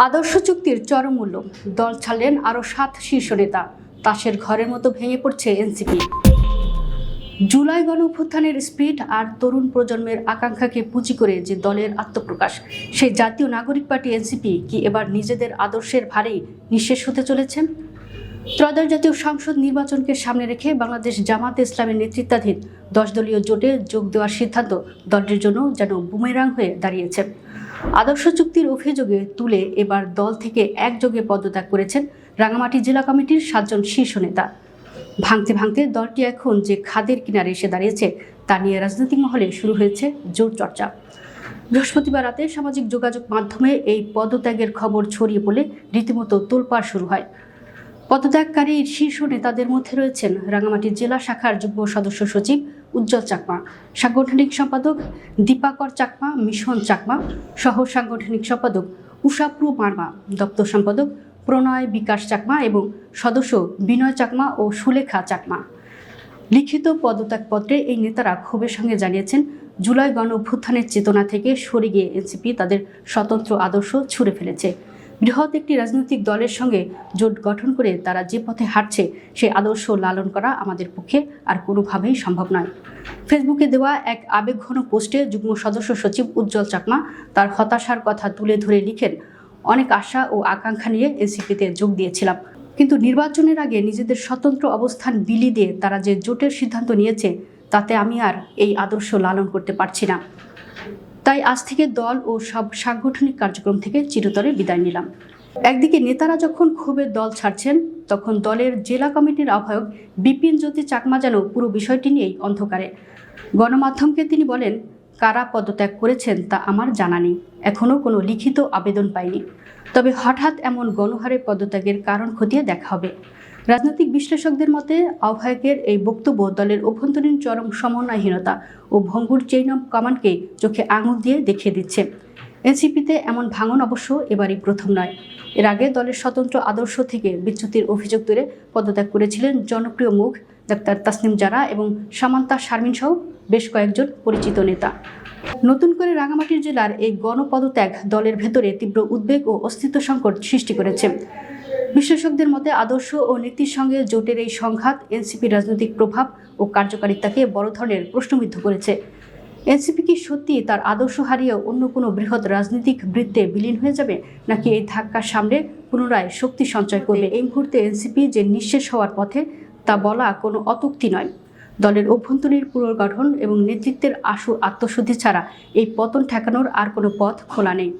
আদর্শ চুক্তির চরম মূল্য, দল ছাড়লেন আরও 7 শীর্ষ নেতা। তাসের ঘরের মতো ভেঙে পড়ছে এনসিপি। জুলাই গণ অভ্যুত্থানের স্পিড আর তরুণ প্রজন্মের আকাঙ্ক্ষাকে পুঁজি করে যে দলের আত্মপ্রকাশ, সেই জাতীয় নাগরিক পার্টি এনসিপি কি এবার নিজেদের আদর্শের ভারেই নিঃশেষ হতে চলেছেন? ত্রয়োদশ জাতীয় সংসদ নির্বাচনকে সামনে রেখে বাংলাদেশ জামাতে ইসলামের নেতৃত্বাধীন 10 দলীয় জোটে যোগ দেওয়ার সিদ্ধান্ত দলটির জন্য যেন বুমেরাং হয়ে দাঁড়িয়েছে। আদর্শ চুক্তির অভিযোগে তুলে এবার দল থেকে একযোগে পদত্যাগ করেছেন রাঙামাটি জেলা কমিটির 7 জন শীর্ষ নেতা। ভাঙতে ভাঙতে দলটি এখন যে খাদের কিনারে এসে দাঁড়িয়েছে তা নিয়ে রাজনৈতিক মহলে শুরু হয়েছে জোর চর্চা। বৃহস্পতিবার রাতে সামাজিক যোগাযোগ মাধ্যমে এই পদত্যাগের খবর ছড়িয়ে পড়লে রীতিমতো তোলপাড় শুরু হয়। পদত্যাগকারী শীর্ষ নেতাদের মধ্যে রয়েছেন রাঙামাটি জেলা শাখার যুগ্ম সদস্য সচিব উজ্জ্বল চাকমা, সাংগঠনিক সম্পাদক দীপাকর চাকমা, মিশন চাকমা, সহ সাংগঠনিক সম্পাদক উষাপ্রু মার্মা, দপ্তর সম্পাদক প্রণয় বিকাশ চাকমা এবং সদস্য বিনয় চাকমা ও সুলেখা চাকমা। লিখিত পদত্যাগপত্রে এই নেতারা ক্ষোভের সঙ্গে জানিয়েছেন, জুলাই গণ অভ্যুত্থানের চেতনা থেকে সরে গিয়ে এনসিপি তাদের স্বতন্ত্র আদর্শ ছুঁড়ে ফেলেছে। বৃহৎ একটি রাজনৈতিক দলের সঙ্গে জোট গঠন করে তারা যে পথে হাঁটছে সেই আদর্শ লালন করা আমাদের পক্ষে আর কোনোভাবেই সম্ভব নয়। ফেসবুকে দেওয়া এক আবেগঘন পোস্টে যুগ্ম সদস্য সচিব উজ্জ্বল চাকমা তার হতাশার কথা তুলে ধরে লিখেন, অনেক আশা ও আকাঙ্ক্ষা নিয়ে এনসিপিতে যোগ দিয়েছিলাম, কিন্তু নির্বাচনের আগে নিজেদের স্বতন্ত্র অবস্থান বিলি দিয়ে তারা যে জোটের সিদ্ধান্ত নিয়েছে তাতে আমি আর এই আদর্শ লালন করতে পারছি না। তাই আজ থেকে দল ও সব সাংগঠনিক কার্যক্রম থেকে চিরতরে বিদায় নিলাম। একদিকে নেতারা যখন ক্ষোভের দল ছাড়ছেন, তখন দলের জেলা কমিটির আহ্বায়ক বিপিন জ্যোতি চাকমা যেন পুরো বিষয়টি নিয়েই অন্ধকারে। গণমাধ্যমকে তিনি বলেন, কারা পদত্যাগ করেছেন তা আমার জানা নেই, এখনও কোনো লিখিত আবেদন পাইনি, তবে হঠাৎ এমন গণহারে পদত্যাগের কারণ খতিয়ে দেখা হবে। রাজনৈতিক বিশ্লেষকদের মতে আহ্বায়কের এই বক্তব্য দলের অভ্যন্তরীণ চরম সমন্বয়হীনতা ও ভঙ্গুর চেইন অব কমান্ডকে চোখে আঙুল দিয়ে দেখিয়ে দিচ্ছে। এনসিপিতে এমন ভাঙন অবশ্য এবারই প্রথম নয়। এর আগে দলের স্বতন্ত্র আদর্শ থেকে বিচ্যুতির অভিযোগ তুলে পদত্যাগ করেছিলেন জনপ্রিয় মুখ ডাক্তার তাসনিম জারা এবং সামান্তা শারমিন সহ বেশ কয়েকজন পরিচিত নেতা। নতুন করে রাঙামাটি জেলার এই গণপদত্যাগ দলের ভেতরে তীব্র উদ্বেগ ও অস্তিত্ব সংকট সৃষ্টি করেছে। বিশ্লেষকদের মতে আদর্শ ও নীতির সঙ্গে জোটের এই সংঘাত এনসিপির রাজনৈতিক প্রভাব ও কার্যকারিতাকে বড় ধরনের প্রশ্নবিদ্ধ করেছে। এনসিপি কি সত্যি তার আদর্শ হারিয়ে অন্য কোনো বৃহৎ রাজনৈতিক বৃত্তে বিলীন হয়ে যাবে, নাকি এই ধাক্কার সামনে পুনরায় শক্তি সঞ্চয় করবে? এই মুহূর্তে এনসিপি যে নিঃশেষ হওয়ার পথে তা বলা কোনো অত্যুক্তি নয়। দলের অভ্যন্তরীণ পুনর্গঠন এবং নেতৃত্বের আশু আত্মশুদ্ধি ছাড়া এই পতন ঠেকানোর আর কোনো পথ খোলা নেই।